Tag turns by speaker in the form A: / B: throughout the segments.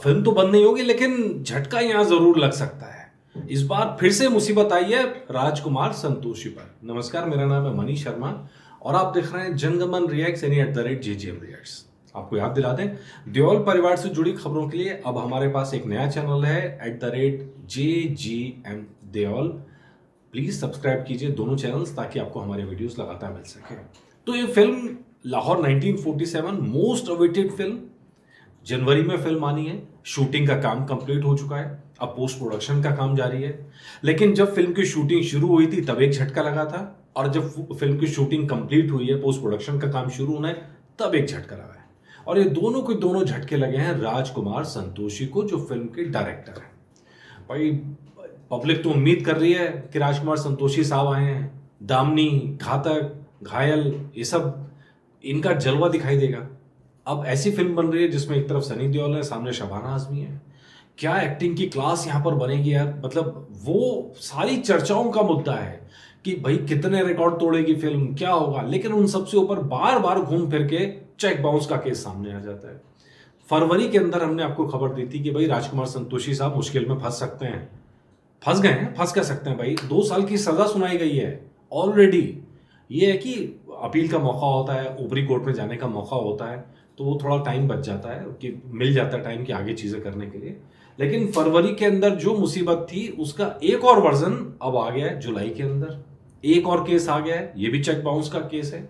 A: Film तो बंद नहीं होगी लेकिन झटका यहां जरूर लग सकता है। इस बार फिर से मुसीबत आई है राजकुमार संतोषी पर। नमस्कार, मेरा नाम है मनीष शर्मा और आप देख रहे हैं जंगमन रिएक्ट्स यानी @JGM रिएक्ट्स। आपको याद दिला दें, देओल परिवार से जुड़ी खबरों के लिए अब हमारे पास एक नया चैनल है @JGM देओल। प्लीज सब्सक्राइब कीजिए दोनों चैनल्स ताकि आपको हमारे वीडियोस लगातार मिल सके। तो ये film Lahore 1947 most awaited film, जनवरी में फिल्म आनी है। शूटिंग का काम कंप्लीट हो चुका है, अब पोस्ट प्रोडक्शन का काम जारी है। लेकिन जब फिल्म की शूटिंग शुरू हुई थी तब एक झटका लगा था, और जब फिल्म की शूटिंग कंप्लीट हुई है, पोस्ट प्रोडक्शन का काम शुरू होना है, तब एक झटका लगा है। और ये दोनों के दोनों झटके लगे हैं राजकुमार संतोषी को, जो फिल्म के डायरेक्टर हैं। भाई पब्लिक तो उम्मीद कर रही है कि राजकुमार संतोषी साहब आए हैं, दामनी, घातक, घायल, ये सब इनका जलवा दिखाई देगा। अब ऐसी फिल्म बन रही है जिसमें एक तरफ सनी देओल है, सामने शबाना आजमी है। क्या एक्टिंग की क्लास यहां पर बनेगी यार। मतलब वो सारी चर्चाओं का मुद्दा है कि भाई कितने रिकॉर्ड तोड़ेगी फिल्म, क्या होगा। लेकिन उन सबसे ऊपर बार बार घूम फिर के चेक बाउंस का केस सामने आ जाता है। फरवरी के अंदर हमने आपको खबर दी थी कि भाई राजकुमार संतोषी साहब मुश्किल में फंस सकते हैं। फंस गए हैं, फंस क्या सकते हैं भाई। 2 साल की सजा सुनाई गई है ऑलरेडी। ये है कि अपील का मौका होता है, ऊपरी कोर्ट में जाने का मौका होता है, तो वो थोड़ा टाइम बच जाता है कि मिल जाता है टाइम कि आगे चीजें करने के लिए। लेकिन फरवरी के अंदर जो मुसीबत थी उसका एक और वर्जन अब आ गया है जुलाई के अंदर। एक और केस आ गया है, ये भी चेक बाउंस का केस है।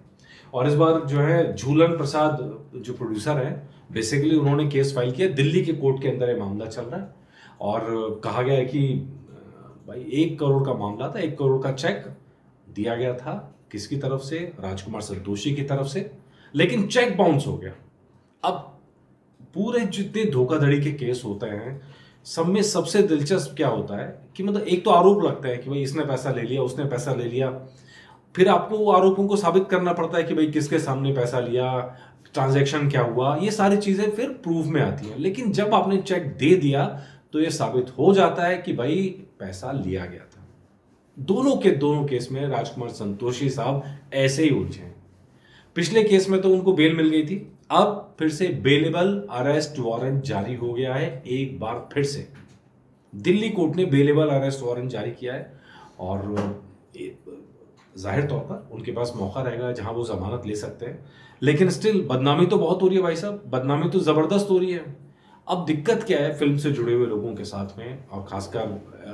A: और इस बार जो है झूलन प्रसाद जो प्रोड्यूसर है, बेसिकली उन्होंने केस फाइल किया। दिल्ली के कोर्ट के अंदर ये मामला चल रहा है और कहा गया है कि भाई 1 करोड़ का मामला था। 1 करोड़ का चेक दिया गया था, किसकी तरफ से? राजकुमार संतोषी की तरफ से। लेकिन चेक बाउंस हो गया। अब पूरे जितने धोखाधड़ी के केस होते हैं, सब में सबसे दिलचस्प क्या होता है कि मतलब एक तो आरोप लगता है कि भाई इसने पैसा ले लिया, उसने पैसा ले लिया। फिर आपको वो आरोपों को साबित करना पड़ता है कि भाई किसके सामने पैसा लिया, ट्रांजैक्शन क्या हुआ, ये सारी चीजें फिर प्रूफ में आती हैं। लेकिन जब आपने चेक दे दिया तो ये साबित हो जाता है कि भाई पैसा लिया गया था। दोनों के दोनों केस में राजकुमार संतोषी साहब ऐसे ही उलझे हैं। पिछले केस में तो उनको बेल मिल गई थी, अब फिर से बेलेबल अरेस्ट वारंट जारी हो गया है। एक बार फिर से दिल्ली कोर्ट ने बेलेबल अरेस्ट वारंट जारी किया है और जाहिर तौर पर उनके पास मौका रहेगा जहां वो जमानत ले सकते हैं। लेकिन स्टिल बदनामी तो बहुत हो रही है भाई साहब, बदनामी तो जबरदस्त हो रही है। अब दिक्कत क्या है फिल्म से जुड़े हुए लोगों के साथ में, और खासकर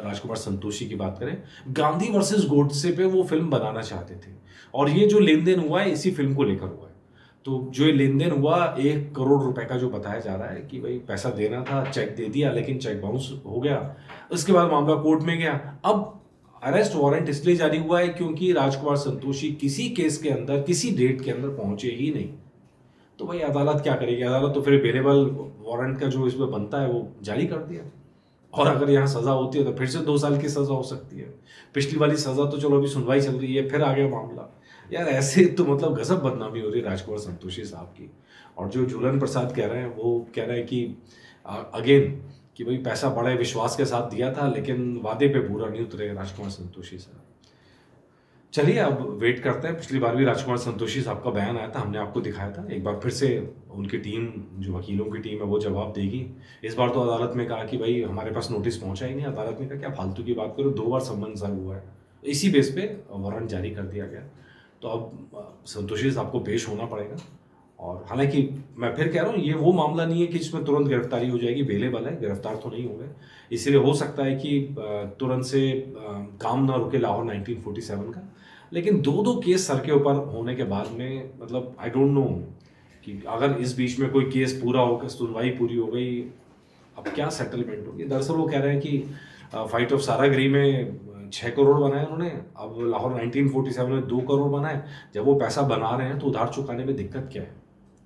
A: राजकुमार संतोषी की बात करें, गांधी वर्सेस गोडसे पे वो फिल्म बनाना चाहते थे और ये जो लेन देन हुआ है इसी फिल्म को लेकर हुआ है। तो जो ये लेन देन हुआ 1 करोड़ रुपए का जो बताया जा रहा है कि भाई पैसा देना था, चेक दे दिया, लेकिन चेक बाउंस हो गया। उसके बाद मामला कोर्ट में गया। अब अरेस्ट वारंट इसलिए जारी हुआ है क्योंकि राजकुमार संतोषी किसी केस के अंदर, किसी डेट के अंदर पहुंचे ही नहीं। तो भाई अदालत क्या करेगी? अदालत तो फिर बेलेबल वारंट का जो इसमें बनता है वो जारी कर दिया। और अगर यहाँ सजा होती है तो फिर से 2 साल की सजा हो सकती है। पिछली वाली सजा तो चलो अभी सुनवाई चल रही है, फिर आ गया मामला। यार ऐसे तो मतलब गजब बदनामी हो रही है राजकुमार संतोषी साहब की। और जो झूलन प्रसाद कह रहे हैं वो कह रहे हैं कि अगेन कि भाई पैसा बड़े विश्वास के साथ दिया था, लेकिन वादे पे पूरा नहीं उतरे राजकुमार संतोषी साहब। चलिए अब वेट करते हैं। पिछली बार भी राजकुमार संतोषी साहब का बयान आया था, हमने आपको दिखाया था। एक बार फिर से उनकी टीम, जो वकीलों की टीम है, वो जवाब देगी। इस बार तो अदालत में कहा कि भाई हमारे पास नोटिस पहुंचा ही नहीं। अदालत ने कहा क्या फालतू की बात करो, 2 बार सम्मन सर्व हुआ है, इसी बेस पे वारंट जारी कर दिया गया। तो अब संतोषी साहब को पेश होना पड़ेगा। और हालांकि मैं फिर कह रहा हूँ, ये वो मामला नहीं है कि जिसमें तुरंत गिरफ्तारी हो जाएगी। बेलेबल है, गिरफ्तार तो नहीं होंगे। इसलिए हो सकता है कि तुरंत से काम ना रुके लाहौर 1947 का। लेकिन 2 केस सर के ऊपर होने के बाद में, मतलब आई डोंट नो कि अगर इस बीच में कोई केस पूरा होकर सुनवाई पूरी हो गई, अब क्या सेटलमेंट होगी। दरअसल वो कह रहे हैं कि फाइट ऑफ सारागृह में 6 करोड़ बनाए उन्होंने, अब लाहौर 1947 में 2 करोड़ बनाए। जब वो पैसा बना रहे हैं तो उधार चुकाने में दिक्कत क्या है,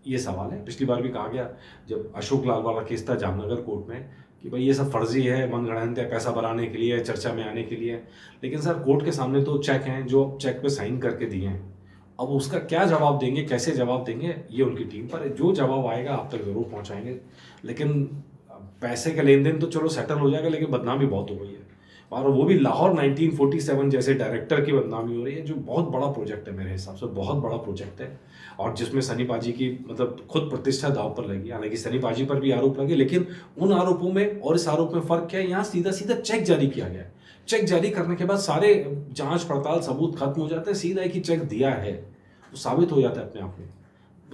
A: ये सवाल है। पिछली बार भी कहा गया जब अशोक लाल वाला केस था जामनगर कोर्ट में कि भाई ये सब फर्जी है, मनगढ़ंत है, पैसा बनाने के लिए, चर्चा में आने के लिए। लेकिन सर कोर्ट के सामने तो चेक हैं जो चेक पे साइन करके दिए हैं। अब उसका क्या जवाब देंगे, कैसे जवाब देंगे, ये उनकी टीम पर है। जो जवाब आएगा आप तक जरूर पहुंचाएंगे। लेकिन पैसे का लेन देन तो चलो सेटल हो जाएगा, लेकिन बदनामी बहुत हो गई है। और वो भी लाहौर 1947 जैसे डायरेक्टर की बदनामी हो रही है, जो बहुत बड़ा प्रोजेक्ट है मेरे हिसाब से, बहुत बड़ा प्रोजेक्ट है। और जिसमें सनी पाजी की मतलब खुद प्रतिष्ठा दांव पर लगी। हालांकि सनी पाजी पर भी आरोप लगे, लेकिन उन आरोपों में और इस आरोप में फर्क क्या है, यहाँ सीधा सीधा चेक जारी किया गया है। चेक जारी करने के बाद सारे जांच पड़ताल सबूत खत्म हो जाते हैं, सीधा एक ही चेक दिया है, वो साबित हो जाता है अपने आप में।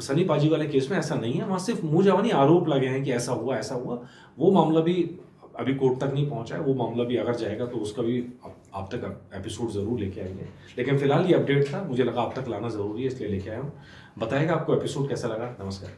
A: सनी पाजी वाले केस में ऐसा नहीं है, वहां सिर्फ मुंह जवानी आरोप लगे हैं कि ऐसा हुआ ऐसा हुआ। वो मामला भी अभी कोर्ट तक नहीं पहुंचा है, वो मामला भी अगर जाएगा तो उसका भी आप तक एपिसोड जरूर लेके आएंगे। लेकिन फिलहाल ये अपडेट था, मुझे लगा आप तक लाना जरूरी है, इसलिए लेके आया हूँ। बताएगा आपको एपिसोड कैसा लगा। नमस्कार।